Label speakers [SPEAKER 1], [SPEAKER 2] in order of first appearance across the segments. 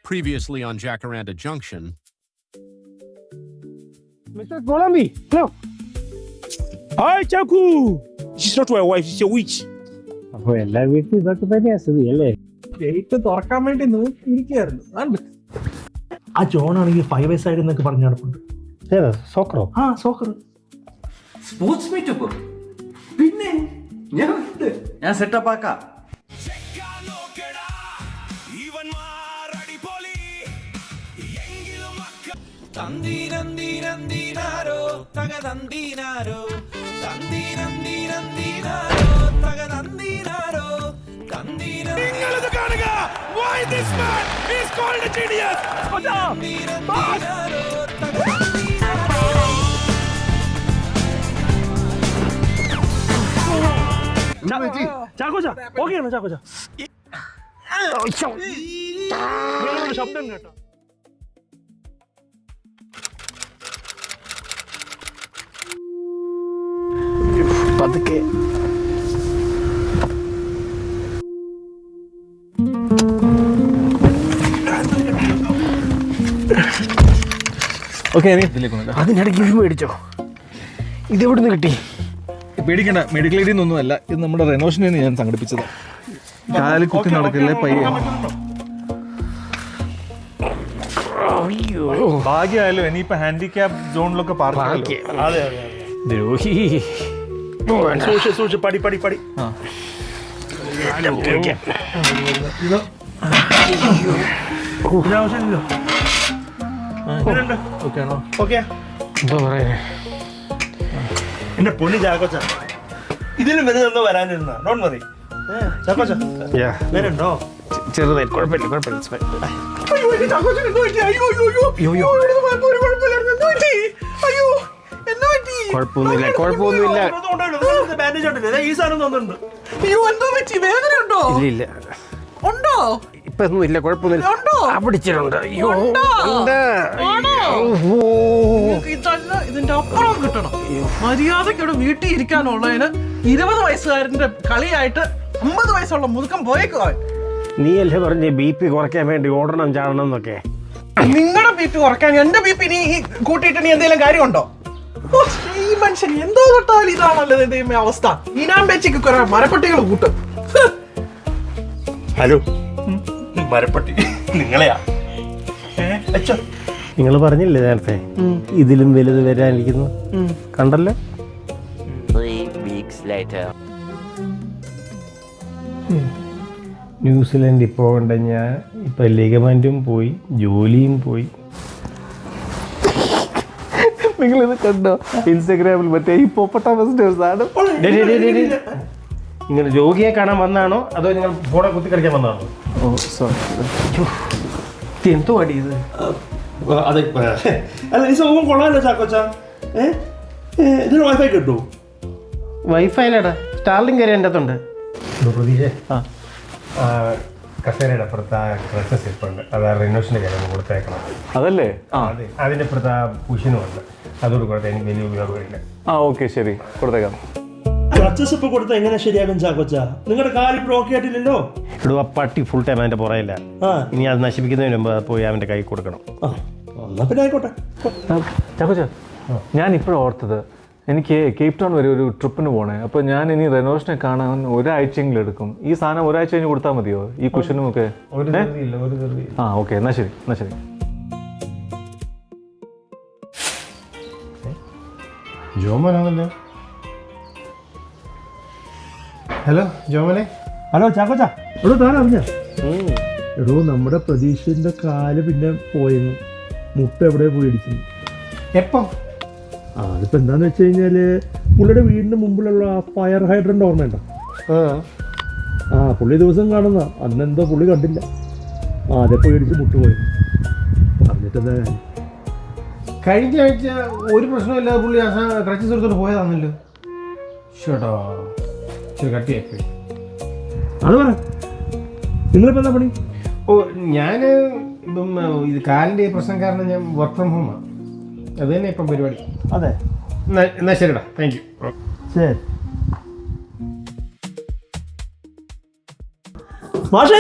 [SPEAKER 1] Previously on Jacaranda Junction.
[SPEAKER 2] Mr. Golami, hello. Hi, Chaku. She's not my wife, she's a witch.
[SPEAKER 3] അപ്പൊ എല്ലാ വീട്ടിലും ഇതൊക്കെ തന്നെയാ സ്ഥിതി അല്ലേ?
[SPEAKER 4] ഗേറ്റ് തുറക്കാൻ വേണ്ടി നോക്കിയിരിക്കുകയായിരുന്നു. ആ ജോണാണെങ്കിൽ 5 വയസ്സായിട്ട് എന്നൊക്കെ പറഞ്ഞു നടപ്പുണ്ട്.
[SPEAKER 3] ഏതാ സോക്കറോ?
[SPEAKER 4] ആ സോക്കർ സ്പോർട്സ് മീറ്റപ്പ്. പിന്നെ ഞാൻ സെറ്റപ്പ് ആക്കാം. തന്തീനന്തീനന്തീനാരോ തകതന്തീനാരോ തന്തീനന്തീനന്തീനാരോ തകതന്തീനാരോ
[SPEAKER 2] നിങ്ങളിത് കാണുക. Why this man is called a genius?
[SPEAKER 4] ചാക്കോച്ച ഓക്കെയാണോ? ചാക്കോച്ച ശബ്ദം കേട്ടോ?
[SPEAKER 3] പതുക്കെ അതിനിടയ്ക്ക് ഇത് മേടിച്ചോ? ഇതെവിടുന്ന് കിട്ടി?
[SPEAKER 5] പേടിക്കണ്ട, മെഡിക്കൽ എയ്ഡിൽ നിന്നൊന്നും അല്ല, ഇത് നമ്മുടെ റെനോഷനിൽ നിന്ന് ഞാൻ സംഘടിപ്പിച്ചത്. കാലിൽ കുത്തി നടക്കില്ലേ പയ്യെ. ഭാഗ്യമായാലും ഇനിയിപ്പോ ഹാൻഡിക്യാപ് സോണിലൊക്കെ പാർക്ക്.
[SPEAKER 4] അതെ
[SPEAKER 3] ദ്രോഹി.
[SPEAKER 4] സൂക്ഷിച്ച് പടി പടി പടി. ആവശ്യമില്ലല്ലോ. ഓക്കെ
[SPEAKER 3] എന്താ പറയാ?
[SPEAKER 4] എന്റെ പൊന്നി ചാക്കോച്ച, ഇതിലും വലുതെന്തോ വരാനിരുന്ന ഡോൺ മതി. ചാക്കോച്ച വരണ്ടോ?
[SPEAKER 3] ചെറുതായി കുഴപ്പമില്ല കുഴപ്പമില്ല. കുഴപ്പമൊന്നുമില്ല കുഴപ്പമൊന്നുമില്ല.
[SPEAKER 4] ബാൻഡേജ് ഉണ്ടല്ലേ? ഈ സാധനം തോന്നുന്നുണ്ട്.
[SPEAKER 3] ഇല്ല ഇല്ല
[SPEAKER 4] ഉണ്ടോ?
[SPEAKER 3] ഇപ്പൊ ഒന്നും ഇല്ല, കുഴപ്പമൊന്നുമില്ല. പിടിച്ചിട്ടുണ്ട്.
[SPEAKER 4] ഇതിന്റെ അപ്പുറം കിട്ടണം. മര്യാദയ്ക്ക് വീട്ടിൽ ഇരിക്കാനുള്ളതിന് 20 വയസ്സുകാരന്റെ കളിയായിട്ട് 50 വയസ്സുള്ള മുതുക്കം പോയേക്കുവാൻ.
[SPEAKER 3] നീയല്ലേ പറഞ്ഞ BP കുറയ്ക്കാൻ വേണ്ടി ഓടണം ചാടണം എന്നൊക്കെ?
[SPEAKER 4] നിങ്ങളുടെ BP കുറയ്ക്കാൻ എന്റെ BP നീ കൂട്ടിയിട്ട് നീ എന്തെങ്കിലും കാര്യമുണ്ടോ? ഈ മനുഷ്യൻ എന്തോ തൊട്ടാലും ഇതാണല്ലോ എന്റെ അവസ്ഥ. ഈനാൻ പേച്ചിക്ക് കുറെ മരപ്പട്ടികൾ കൂട്ടും. ഹലോ മരപ്പട്ടി നിങ്ങളെയാ?
[SPEAKER 3] നിങ്ങൾ പറഞ്ഞില്ലേ നേരത്തെ ഇതിലും വലുത് വരാനിരിക്കുന്നു? കണ്ടല്ലോ. ന്യൂസിലൻഡിൽ പോകണ്ട ഞാൻ ഇപ്പൊ ലിഗമെന്റും പോയി, ജോലിയും പോയി. നിങ്ങളിത് കണ്ടോ ഇൻസ്റ്റഗ്രാമിൽ? മറ്റേ ഈ ആണ്. നിങ്ങൾ രോഗിയെ കാണാൻ വന്നാണോ അതോ നിങ്ങൾ ഫോണെ കുത്തി കളിക്കാൻ വന്നാണോ?
[SPEAKER 5] ഓ സോറി.
[SPEAKER 3] എന്തോ അടിയത്?
[SPEAKER 4] അതെ അല്ല, ഈ സംഭവം കൊള്ളാമല്ലോ ചാക്കോച്ച. ഇതിന് വൈഫൈ കിട്ടൂ?
[SPEAKER 3] വൈഫൈയിലടാ സ്റ്റാർലിംഗ് കയറി എൻ്റെ അകത്തുണ്ട്. പ്രതീക്ഷ കസേരയുടെ അപ്പുറത്ത് ക്രഷസ് ഇപ്പുണ്ട്. അത് റിനോഷൻ്റെ കാര്യം കൊടുത്തേക്കണം.
[SPEAKER 5] അതല്ലേ?
[SPEAKER 3] അതെ, അതിൻ്റെ അപ്പുറത്ത് കുഷനും ഉണ്ട്. അതോട് കൊടുത്താൽ എനിക്ക് വലിയ ഉപയോഗമില്ല.
[SPEAKER 5] ഓക്കെ ശരി, കൊടുത്തേക്കാം.
[SPEAKER 4] ക്രച്ചസ് ഇപ്പൊ കൊടുത്താൽ എങ്ങനെ ശരിയാകും ചാക്കോച്ച? നിങ്ങളുടെ കാല് ഇപ്പോൾ ഓക്കെ ആയിട്ടില്ലല്ലോ.
[SPEAKER 3] ഇവിടെ ആ പട്ടി ഫുൾ ടൈം അതിൻ്റെ പുറയില്ല. ഇനി അത് നശിപ്പിക്കുന്നതിന് മുമ്പ് പോയി അവൻ്റെ കൈ കൊടുക്കണം.
[SPEAKER 4] എന്നാ പിന്നെ ആയിക്കോട്ടെ.
[SPEAKER 5] ചാക്കോച്ച, ഞാൻ ഇപ്പോഴും ഓർത്തത് എനിക്ക് കേപ്പ് ടൗൺ വരെ ഒരു ട്രിപ്പിന് പോകണേ. അപ്പോൾ ഞാൻ ഇനി റെനോഷനെ കാണാൻ ഒരാഴ്ചയെങ്കിലും എടുക്കും. ഈ സാധനം ഒരാഴ്ച കഴിഞ്ഞ് കൊടുത്താൽ മതിയോ ഈ കുഷനും ഒക്കെ? ഓക്കെ എന്നാ ശരി എന്നാ ശരി.
[SPEAKER 3] ജോമനാണല്ലോ. ഹലോ ജോമനെ.
[SPEAKER 4] ഹലോ ചാക്കോച്ച. എടോ താൻ അറിഞ്ഞ? എടോ നമ്മുടെ പ്രതീക്ഷന്റെ കാല് പിന്നെ പോയിരുന്നു. മുട്ട എവിടെ പോയി ഇടിക്കുന്നു.
[SPEAKER 3] എപ്പം?
[SPEAKER 4] അതിപ്പോ എന്താന്ന് വെച്ച് കഴിഞ്ഞാല് പുള്ളിയുടെ വീടിന് മുമ്പിലുള്ള ആ ഫയർ ഹൈഡ്രന്റ് ഓർമ്മയുണ്ടോ? പുള്ളി ദിവസം കാണുന്ന അന്നെന്തോ പുള്ളി കണ്ടില്ല. അതെ പോയി ഇടിച്ച് മുട്ടുപോയി. പറഞ്ഞിട്ടെന്താ കാര്യം?
[SPEAKER 3] കഴിഞ്ഞ ആഴ്ച ഒരു പ്രശ്നമില്ലാതെ പുള്ളി ക്രച്ചസ് എടുത്തോണ്ട് പോയതാണല്ലോ. ഷോട്ടോ കട്ടിയായി.
[SPEAKER 4] അത് പറ, നിങ്ങളിപ്പോ എന്താ പണി?
[SPEAKER 3] ഞാൻ ഇപ്പം ഇത് കാലിൻ്റെ പ്രശ്നം കാരണം ഞാൻ വർക്ക് ഫ്രം ഹോമാണ്. അത് തന്നെ ഇപ്പം പരിപാടി.
[SPEAKER 4] അതെ,
[SPEAKER 3] എന്നാ ശരിടാ, താങ്ക് യു.
[SPEAKER 4] ശരി.
[SPEAKER 2] മാഷേ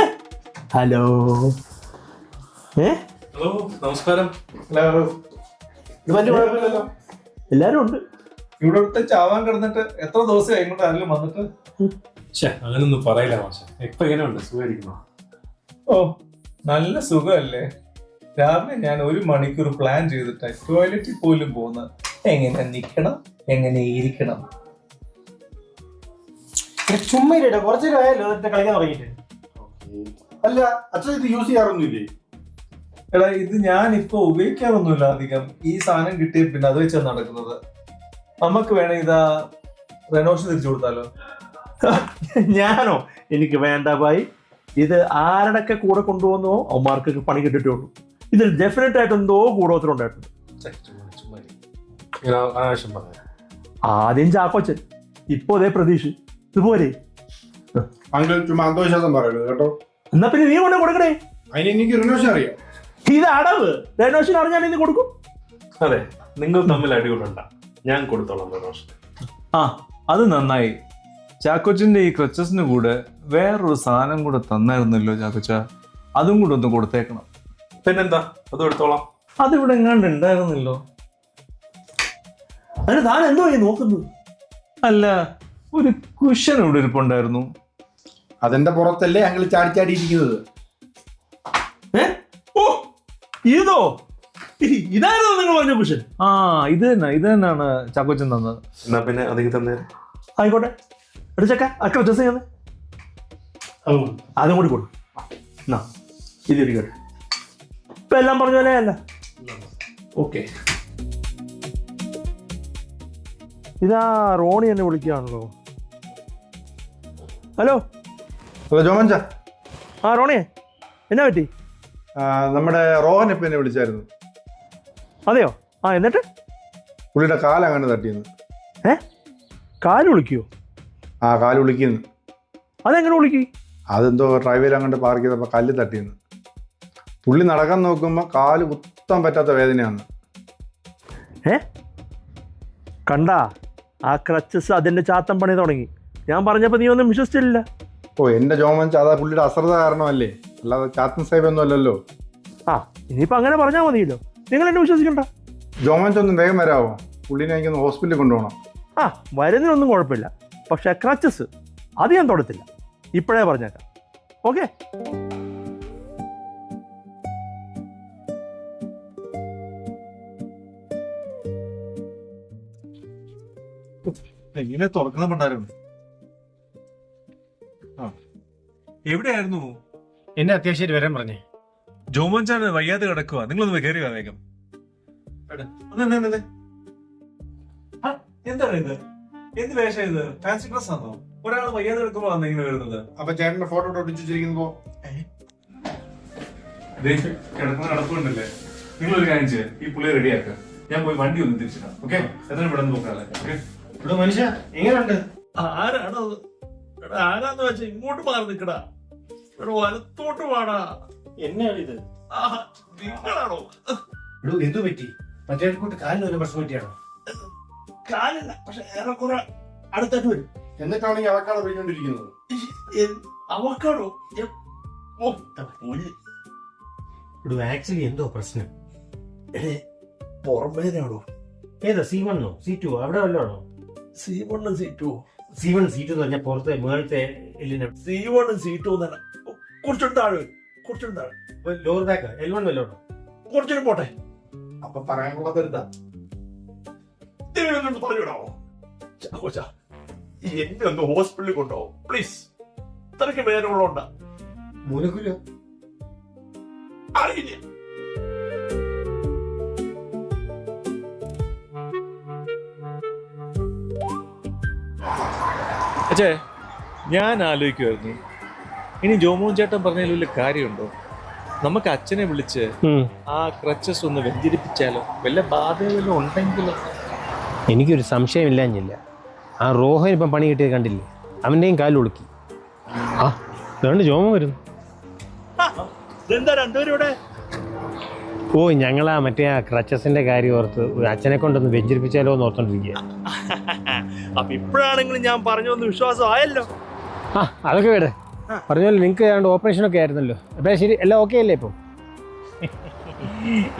[SPEAKER 2] ഹലോ.
[SPEAKER 5] ഹലോ, നമസ്കാരം.
[SPEAKER 2] എല്ലാരും ഉണ്ട്.
[SPEAKER 5] ഇവിടെ വിട്ട് ചാവാൻ കിടന്നിട്ട് എത്ര ദിവസമായി ഇങ്ങോട്ട് ആരെങ്കിലും വന്നിട്ട്? അങ്ങനൊന്നും പറയില്ല മാഷ. ഇപ്പൊ എങ്ങനെയുണ്ട്? സുഖമായിരിക്കുന്നു? ഓ, നല്ല സുഖമല്ലേ. രാവിലെ ഞാൻ 1 മണിക്കൂർ പ്ലാൻ ചെയ്തിട്ട് ടോയ്ലറ്റിൽ പോലും പോകുന്നത് എങ്ങനെ നിക്കണം, എങ്ങനെ ഇരിക്കണം.
[SPEAKER 3] ചുമ്മാ കുറച്ചു ആയല്ലോ കളിക്കാൻ തുടങ്ങിയിട്ട്.
[SPEAKER 6] അല്ല അച്ഛൻ ഇത് യൂസ് ചെയ്യാറൊന്നുമില്ലേ?
[SPEAKER 5] എടാ, ഇത് ഞാൻ ഇപ്പൊ ഉപയോഗിക്കാറൊന്നുമില്ല അധികം. ഈ സാധനം കിട്ടിയ പിന്നെ അത് വെച്ചാണ് നടക്കുന്നത്. നമുക്ക് വേണേ ഇതാ റെനോഷൻ തിരിച്ചു കൊടുത്താലോ?
[SPEAKER 2] ഞാനോ? എനിക്ക് വേണ്ട ഭായി. ഇത് ആരുടെയൊക്കെ കൂടെ കൊണ്ടുപോകുന്നോ അവന്മാർക്ക് പണി കിട്ടിയിട്ടുള്ളൂ. ഇതിൽ ഡെഫിനറ്റ് ആയിട്ട് എന്തോ കൂടോത്രമുണ്ടായിട്ടുണ്ട്. ആദ്യം ചാക്കോച്ചൻ, ഇപ്പോ അതേ പ്രതീക്ഷ. ഇതുപോലെ
[SPEAKER 6] അങ്കിൾ ചുമ്മാ അന്ധവിശ്വാസം പറയരുത് കേട്ടോ.
[SPEAKER 2] എന്നാ പിന്നെ നീ കൊണ്ട് കൊടുക്കണേ.
[SPEAKER 6] അതിന് എനിക്ക് റിനോഷൻ അറിയാം.
[SPEAKER 2] ഇത് അടവ്. റെനോഷൻ അറിഞ്ഞാൽ നീ കൊടുക്കും.
[SPEAKER 5] അതെ, നിങ്ങൾ തമ്മിൽ അടികൊണ്ടണ്ട, ഞാൻ കൊടുത്തോളാം റെനോഷൻ.
[SPEAKER 7] ആ, അത് നന്നായി. ചാക്കോച്ചിന്റെ ഈ ക്രച്ചസിന് കൂടെ വേറൊരു സാധനം കൂടെ തന്നായിരുന്നല്ലോ ചാക്കോച്ച. അതും കൂടെ ഒന്ന് കൊടുത്തേക്കണം.
[SPEAKER 5] പിന്നെന്താ, അത് എടുത്തോളാം.
[SPEAKER 7] അതിവിടെ എങ്ങാണ്ട് ഉണ്ടായിരുന്നല്ലോ.
[SPEAKER 2] അതിന് താൻ എന്തോ നോക്കുന്നു?
[SPEAKER 7] അല്ല, ഒരു കുഷൻ ഇവിടെ ഇരിപ്പുണ്ടായിരുന്നു.
[SPEAKER 6] അതിന്റെ പുറത്തല്ലേ അങ്കിൾ ചാടി ചാടി ഇരിക്കുന്നത്.
[SPEAKER 2] ഓ, ഇതോ? ഇതായിരുന്നു നിങ്ങൾ പറഞ്ഞ കുഷൻ?
[SPEAKER 7] ആ, ഇത് തന്നെയാണ് ചാക്കോച്ചൻ തന്നത്.
[SPEAKER 5] എന്നാ പിന്നെ അധികം തന്നെ
[SPEAKER 2] ആയിക്കോട്ടെ. എടുച്ചേക്ക അക്ക ഡ്രസ് ചെയ്യുന്നത് അതും കൂടി കൊടുക്കും. ഇത് ഇരിക്കട്ടെ. ഇപ്പൊ എല്ലാം പറഞ്ഞ പോലെ അല്ല.
[SPEAKER 5] ഓക്കെ.
[SPEAKER 2] ഇതാ റോണി എന്നെ വിളിക്കുകയാണല്ലോ. ഹലോ.
[SPEAKER 6] ഹലോ ജോമൻച.
[SPEAKER 2] ആ റോണിയെ, എന്നാ പറ്റി?
[SPEAKER 6] നമ്മുടെ റോഹൻ ഇപ്പൊ എന്നെ വിളിച്ചായിരുന്നു.
[SPEAKER 2] അതെയോ? ആ, എന്നിട്ട്?
[SPEAKER 6] പുള്ളിയുടെ കാലങ്ങനെ തട്ടിയെന്ന്.
[SPEAKER 2] കാല് വിളിക്കുവോ?
[SPEAKER 6] ആ, കാല് വിളിക്കുന്നു.
[SPEAKER 2] അതെങ്ങനെ വിളിക്കി?
[SPEAKER 6] അതെന്തോ ഡ്രൈവർ അങ്ങോട്ട് പാർക്ക് ചെയ്തപ്പോൾ കല്ല് തട്ടിയെന്ന്. പുള്ളി നടക്കാൻ നോക്കുമ്പോൾ കാല് കുത്താൻ പറ്റാത്ത വേദനയാണ്.
[SPEAKER 2] കണ്ടാ, ആ ക്രച്ചസ് അതിന്റെ ചാത്തം പണി തുടങ്ങി. ഞാൻ പറഞ്ഞപ്പോ നീ ഒന്നും വിശ്വസിച്ചില്ല.
[SPEAKER 6] ഓ, എന്റെ ജോമൻച, അതാ പുള്ളിയുടെ അശ്രദ്ധ കാരണമല്ലേ, അല്ലാതെ ചാത്തൻ സാഹിബ് ഒന്നും അല്ലല്ലോ.
[SPEAKER 2] ആ, ഇനിയിപ്പോ അങ്ങനെ പറഞ്ഞാൽ മതിയല്ലോ. നിങ്ങൾ എന്നെ വിശ്വസിക്കണ്ട.
[SPEAKER 6] ജോമൻച ഒന്ന് വേഗം വരാമോ? പുള്ളിനെ എനിക്കൊന്ന് ഹോസ്പിറ്റലിൽ കൊണ്ടുപോകണം.
[SPEAKER 2] ആ, വരുന്നതിനൊന്നും കുഴപ്പമില്ല. പക്ഷെ ക്രച്ചസ് അത് ഞാൻ തൊടത്തില്ല. ഇപ്പോഴേ പറഞ്ഞേക്കാം. ഓക്കെ?
[SPEAKER 5] ഇങ്ങനെ തുറക്കുന്നുണ്ടായിരുന്നു. എവിടെയായിരുന്നു?
[SPEAKER 3] എന്നെ അത്യാവശ്യമായിട്ട് വരാൻ പറഞ്ഞേ.
[SPEAKER 5] ജോമോൻചാണ് വയ്യാതെ കിടക്കുക. നിങ്ങളൊന്ന് കയറി വേഗം. എന്താണ് ഇത്? എന്ത് വേഷം ഇത്? ഫാൻസി ഡ്രസ് ആണോ? ഒരാൾ വയ്യാതെ കിടക്കുമ്പോ ആണ് ഇങ്ങനെ വരുന്നത്.
[SPEAKER 6] അപ്പൊ ചേട്ടന്റെ ഫോട്ടോ ഒട്ടിച്ചിരിക്കുമ്പോ
[SPEAKER 5] കിടക്കുന്ന നടപ്പുണ്ടല്ലേ? നിങ്ങളൊരു കാര്യം ചെയ്യാം, ഈ പുള്ളിയെ റെഡിയാക്കുക. ഞാൻ പോയി വണ്ടി ഒന്ന് തിരിച്ചിടാം. ഓക്കെ? എത്രയും പെട്ടെന്ന് നോക്കാല്ലേ?
[SPEAKER 3] ഇവിടെ മനുഷ്യ എങ്ങനെയുണ്ട്?
[SPEAKER 2] ആരാണോ? ആരാന്ന് വെച്ചാ ഇങ്ങോട്ട് മാറി നിൽക്കടാ. വലത്തോട്ട് പാടാ.
[SPEAKER 3] എന്നാണ് ഇത്?
[SPEAKER 2] നിങ്ങളാണോ?
[SPEAKER 3] എന്തു പറ്റി? മറ്റേ കൂട്ട് കാലിന് ഒരു പ്രശ്നം പറ്റിയാണോ?
[SPEAKER 2] കാലല്ല, പക്ഷെ ഏറെക്കുറെ അടുത്തായിട്ട് വരും.
[SPEAKER 6] എന്നിട്ടാണെങ്കിൽ അവക്കാണ് പോയിക്കൊണ്ടിരിക്കുന്നത്.
[SPEAKER 2] അവക്കാടോ?
[SPEAKER 3] ആക്ച്വലി എന്തോ പ്രശ്നം?
[SPEAKER 2] പുറമേനാണോ?
[SPEAKER 3] ഏതാ C1 C2 അവിടെ വല്ലാണോ?
[SPEAKER 2] C1 C2
[SPEAKER 3] C1 C2 എന്ന് പറഞ്ഞാൽ പുറത്തെ മേളത്തെ എല്ലിനെ
[SPEAKER 2] C1 C2 എന്നാണ്. കുറച്ചും താഴെ, കുറച്ചും താഴെ.
[SPEAKER 3] Lower back L1 വല്ലോണോ?
[SPEAKER 2] കുറച്ചും പോട്ടെ.
[SPEAKER 6] അപ്പൊ പറയാൻ കൊള്ളാത്തരുതാ.
[SPEAKER 2] പറഞ്ഞിടാവോ? ചാക്കോച്ച, എന്നെ ഒന്ന് ഹോസ്പിറ്റലിൽ കൊണ്ടുപോകും പ്ലീസ്. ഇത്രയ്ക്ക് വേദനകളുണ്ട.
[SPEAKER 6] മൂലക്കുരു
[SPEAKER 2] അറിയില്ല.
[SPEAKER 7] അച്ഛേ, ഞാൻ ആലോചിക്കുമായിരുന്നു, ഇനി ജോമോൻ ചേട്ടൻ പറഞ്ഞതിൽ വലിയ കാര്യമുണ്ടോ? നമുക്ക് അച്ഛനെ വിളിച്ച് ആ ക്രച്ചസ് ഒന്ന് വെഞ്ചരിപ്പിച്ചാലോ? വല്ല ബാധകളും ഉണ്ടെങ്കിലോ?
[SPEAKER 3] എനിക്കൊരു സംശയമില്ലാഞ്ഞില്ല. ആ റോഹൻ ഇപ്പം പണി കിട്ടിയത് കണ്ടില്ലേ? അവൻ്റെയും കാല് ഒളുക്കി. ആ, അതുകൊണ്ട് ജോമ വരുന്നു.
[SPEAKER 2] എന്താ രണ്ടുപേരും ഇവിടെ?
[SPEAKER 3] ഓ, ഞങ്ങളാ മറ്റേ ആ ക്രച്ചസിന്റെ കാര്യം ഓർത്ത് അച്ഛനെ കൊണ്ടൊന്ന് വെഞ്ചരിപ്പിച്ചാലോ എന്ന് ഓർത്തോണ്ടിരിക്കുക.
[SPEAKER 2] അപ്പൊ ഇപ്പോഴാണെങ്കിലും ഞാൻ പറഞ്ഞൊന്ന് വിശ്വാസം ആയല്ലോ.
[SPEAKER 3] ആ, അതൊക്കെ വേണ്ടേ. പറഞ്ഞല്ലോ നിങ്ങൾക്ക് ഏതാണ്ട് ഓപ്പറേഷനൊക്കെ ആയിരുന്നല്ലോ. അപ്പം ശരി, എല്ലാം ഓക്കെ അല്ലേ ഇപ്പം?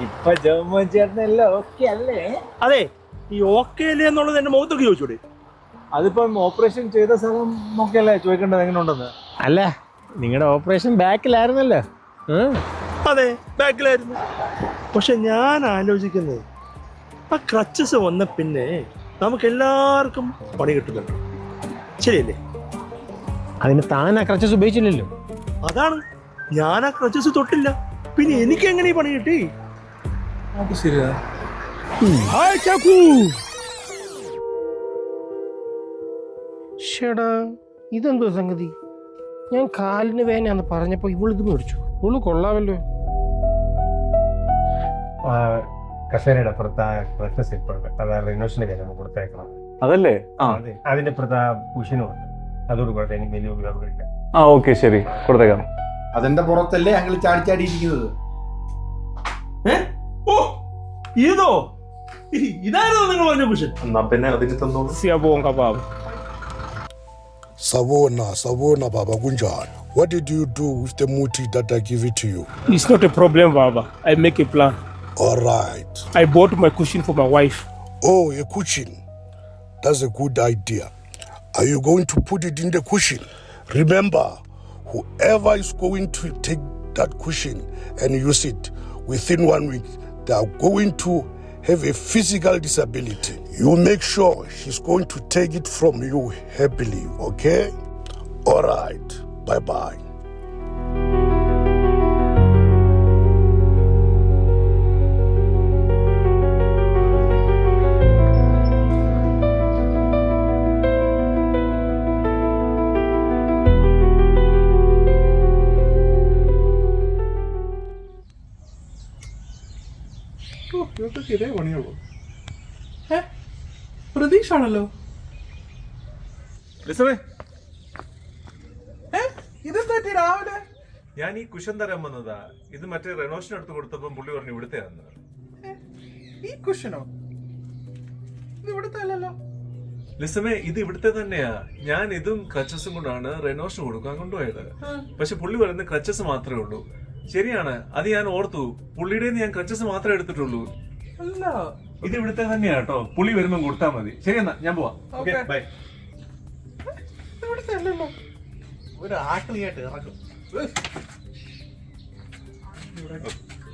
[SPEAKER 7] ഇപ്പൊ ജോമോൻ ചേട്ടൻ എല്ലാം ഓക്കെ അല്ലേ?
[SPEAKER 2] അതെ, ഈ ഓക്കെ അല്ലേ എന്നുള്ളത് എന്റെ മുഖത്തൊക്കെ ചോദിച്ചൂടെ?
[SPEAKER 7] അതിപ്പം ഓപ്പറേഷൻ ചെയ്ത സ്ഥലം നോക്കിയല്ലേ ചോദിക്കേണ്ടത് എങ്ങനെ ഉണ്ടെന്ന്.
[SPEAKER 3] അല്ല, നിങ്ങളുടെ ഓപ്പറേഷൻ ബാക്കിലായിരുന്നല്ലോ.
[SPEAKER 2] അതെ, ബാക്കിലായിരുന്നു. പക്ഷെ ഞാൻ ആലോചിക്കുന്നത്, ആ ക്രച്ചസ് വന്ന പിന്നെ നമുക്ക് എല്ലാവർക്കും പണി കിട്ടുന്നുണ്ട്, ശരിയല്ലേ?
[SPEAKER 3] അതിന് താൻ ആ ക്രച്ചസ് ഉപയോഗിച്ചില്ലല്ലോ.
[SPEAKER 2] അതാണ്, ഞാൻ ആ ക്രച്ചസ് തൊട്ടില്ല, പിന്നെ എനിക്ക് എങ്ങനെ ഈ പണി കിട്ടി?
[SPEAKER 7] അത് ശരിയാ.
[SPEAKER 3] ഷേടാ, ഇതെന്തോ സംഗതി? ഞാൻ കാലിന് വേദനയാന്ന് പറഞ്ഞപ്പോൾ ഇവളിത് മേടിച്ചു. ഇവള് കൊള്ളാമല്ലോ. കസേരയുടെ അപ്പുറത്ത് ആ ക്രച്ചസ് ഇപ്പോഴുണ്ട്, അത് റിനോവേഷന് കഴിഞ്ഞ് കൊടുത്തേക്കണം.
[SPEAKER 5] അതല്ലേ? ആ
[SPEAKER 3] അതെ, അതിന്റെ അപ്പുറത്ത് ആ കുഷനുണ്ട്. അതോട് കൂടെ എനിക്ക് വലിയ ഉപയോഗമില്ല.
[SPEAKER 5] ആ ഓക്കെ, ശരി, കൊടുത്തേക്കാം.
[SPEAKER 6] അതിന്റെ പുറത്തല്ലേ ഞങ്ങൾ ചാടിച്ചാടിയിരിക്കുന്നത്.
[SPEAKER 2] ഓ, ഇതോ? ഇതായിരുന്നു നിങ്ങൾ പറഞ്ഞ കുഷൻ?
[SPEAKER 7] എന്നാ പിന്നെ അതിന് തന്നോളൂ.
[SPEAKER 8] Savona, Baba Gunjan. What did you do with the muti that I give it to you?
[SPEAKER 9] It's not a problem, Baba. I make a plan.
[SPEAKER 8] All right.
[SPEAKER 9] I bought my cushion for my wife.
[SPEAKER 8] Oh, a cushion. That's a good idea. Are you going to put it in the cushion? Remember, whoever is going to take that cushion and use it within 1 week, they are going to have a physical disability. You make sure she's going to take it from you happily, okay? All right. Bye-bye.
[SPEAKER 4] ഇതേ പണിയുള്ളൂ. പ്രതീക്ഷ ആണല്ലോ. ഇതെന്താ രാവിലെ?
[SPEAKER 7] ഞാൻ ഈ cushion തരാൻ വന്നതാ. ഇത് മറ്റേ റെനോവേഷൻ എടുത്ത് കൊടുത്തപ്പം പുള്ളി പറഞ്ഞു ഇവിടുത്തെ ആണെന്ന്.
[SPEAKER 4] ഈ കുഷനോ? ഇത് ഇവിടുത്തെ അല്ലല്ലോ.
[SPEAKER 7] ലിസമേ, ഇത് ഇവിടുത്തെ തന്നെയാ. ഞാൻ ഇതും ക്രച്ചസും കൊണ്ടാണ് റെനോവേഷൻ കൊടുക്കാൻ കൊണ്ടുപോയത്. പക്ഷെ പുള്ളി പറയുന്നത് ക്രച്ചസ് മാത്രമേ ഉള്ളൂ. ശരിയാണ്, അത് ഞാൻ ഓർത്തു. പുള്ളിയുടെ ഞാൻ ക്രച്ചസ് മാത്രമേ എടുത്തിട്ടുള്ളൂ.
[SPEAKER 4] അല്ല,
[SPEAKER 7] ഇത് ഇവിടുത്തെ തന്നെയാ കേട്ടോ. പുള്ളി വരുമ്പോ കൊടുത്താൽ മതി. ശരി, എന്നാ ഞാൻ പോവാം. Okay, bye.
[SPEAKER 4] ഇവിടുത്തെ അല്ലല്ലോ. ഒരു ആക്ലിയായിട്ട് ഇറക്കും.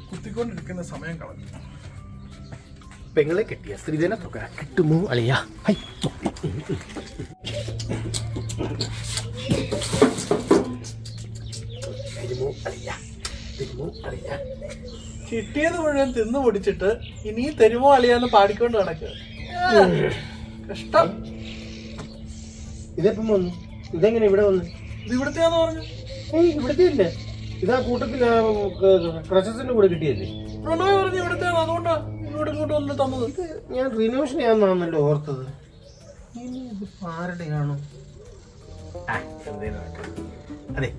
[SPEAKER 4] കുത്തിക്കൊണ്ടിരിക്കുന്ന സമയം കളഞ്ഞു.
[SPEAKER 3] പെങ്ങളെ കെട്ടിയ സ്ത്രീധന തുക കിട്ടുമോ അളിയാ?
[SPEAKER 4] കിട്ടിയത് മുഴുവൻ തിന്നു പൊടിച്ചിട്ട് ഇനി തരുമോ അളിയാന്ന് പാടിക്കൊണ്ട് നടക്കുക. കഷ്ടം.
[SPEAKER 3] ഇതെപ്പം വന്നു? ഇതെങ്ങനെ ഇവിടെ വന്നു?
[SPEAKER 4] ഇത് ഇവിടുത്തെയാന്ന് പറഞ്ഞു.
[SPEAKER 3] ഇവിടുത്തെ ഇല്ലേ? ഇതാ കൂട്ടത്തിൽ ക്രച്ചസിന്റെ കൂടെ കിട്ടിയല്ലേ?
[SPEAKER 4] പ്രണോയ് പറഞ്ഞു ഇവിടുത്തെയാണ്, അതുകൊണ്ടാ ഇങ്ങോട്ട് വന്ന് തന്നത്.
[SPEAKER 3] ഞാൻ റിനോവേഷൻ ചെയ്യാന്നാണല്ലോ ഓർത്തത്. ഇനി ഇത് ആരുടെയാണോ? അതെ,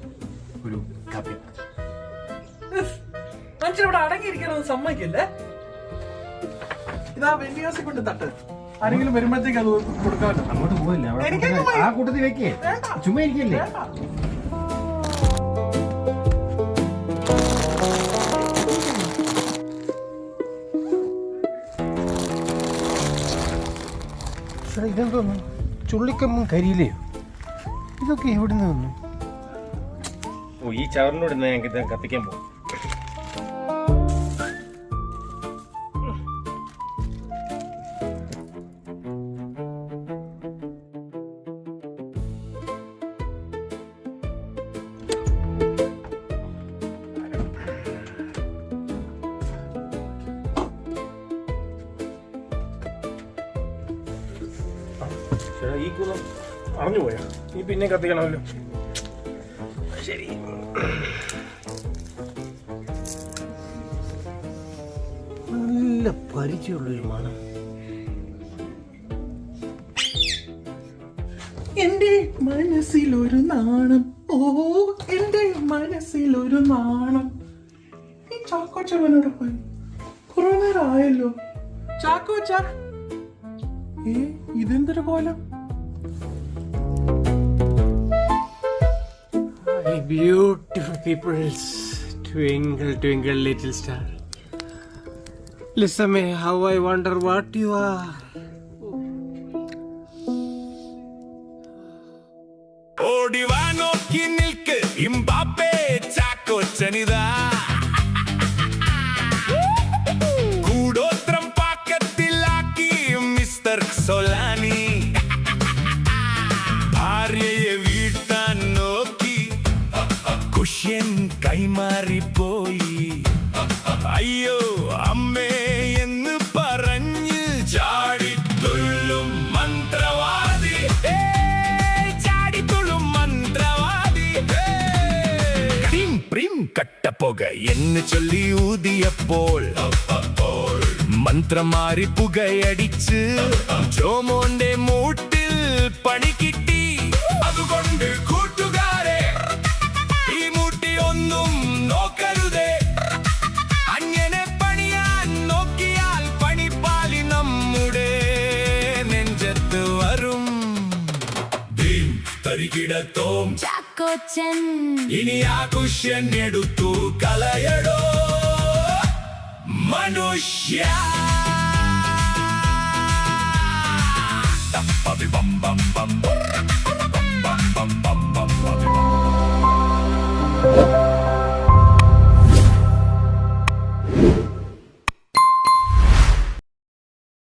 [SPEAKER 3] ഒരു കാപ്പി.
[SPEAKER 4] മനുഷ്യരിവിടെ അടങ്ങിയിരിക്കണമെന്ന് സമ്മതിക്കില്ലേ? ഇതാ വെല്ലിയാസെ കൊണ്ട് തട്ട്. ആരെങ്കിലും വരുമ്പോഴത്തേക്ക് അത് കൊടുക്കാമല്ലോ.
[SPEAKER 3] അങ്ങോട്ട് പോയില്ല, ആ കൂട്ടത്തിൽ വെക്കേ. ചുമ്മാ ഇരിക്കല്ലേ? ഇതെന്തോന്നു? ചുള്ളിക്കമ്പും കരിയിലയോ? ഇതൊക്കെ എവിടെ നിന്ന് വന്നു? ഓ, ഈ ചവറിനോട് ഇന്ന് ഞങ്ങൾക്ക് ഇത് കത്തിക്കാൻ പോകും. ഈ കുളം അറിഞ്ഞു പോയാ? ഈ പിന്നെ കത്തിക്കണമല്ലോ. ശരി, നല്ല പരിചയമുള്ളൊരു മണം.
[SPEAKER 4] എന്റെ മനസ്സിലൊരു നാണം, ഓ എന്റെ മനസ്സിലൊരു നാണം. ഈ ചാക്കോച്ചവനോട് പോയി കുറെ നേരം ആയല്ലോ. ചാക്കോച്ച, ഇതെന്തൊരു കോലം?
[SPEAKER 3] Beautiful peoples, twinkle, twinkle, little star. Listen me, how I wonder what you are.
[SPEAKER 10] ഓടിവാ നോക്കി നിൽക്ക് ഇംബാപ്പേ ചാക്കോച്ചനിതാ കൂടോത്രം പാക്കത്തിലാക്കി മിസ്റ്റർ സൊലാനി ഭാര്യയെ വീഴ്ത്താൻ നോക്കി കുഷ്യൻ കൈമാറിപ്പോയി അയ്യോ അമ്മേ എന്ന് പറഞ്ഞ് ചാടിത്തുള്ളും മന്ത്രവാദി ചാടിത്തുള്ളും മന്ത്രവാദി പ്രീം കട്ടപ്പുക എന്ന് ചൊല്ലി ഊതിയപ്പോൾ മന്ത്രം മാറി പുകയടിച്ച് ജോമോന്റെ മൂട്ടിൽ പണി കിട്ടി അതുകൊണ്ട് കൂട്ടുകാരെ ഈ മൂട്ടി ഒന്നും നോക്കരുതേ അങ്ങനെ പണിയാൻ നോക്കിയാൽ പണിപ്പാലി നമ്മുടെ നെഞ്ചത്ത് വരും തരികിടത്തോം
[SPEAKER 11] ചാക്കോച്ചൻ
[SPEAKER 10] ഇനി ആ കുഷ്യൻ എടുത്തു കളയടോ മനുഷ്യ ബം ബം ബം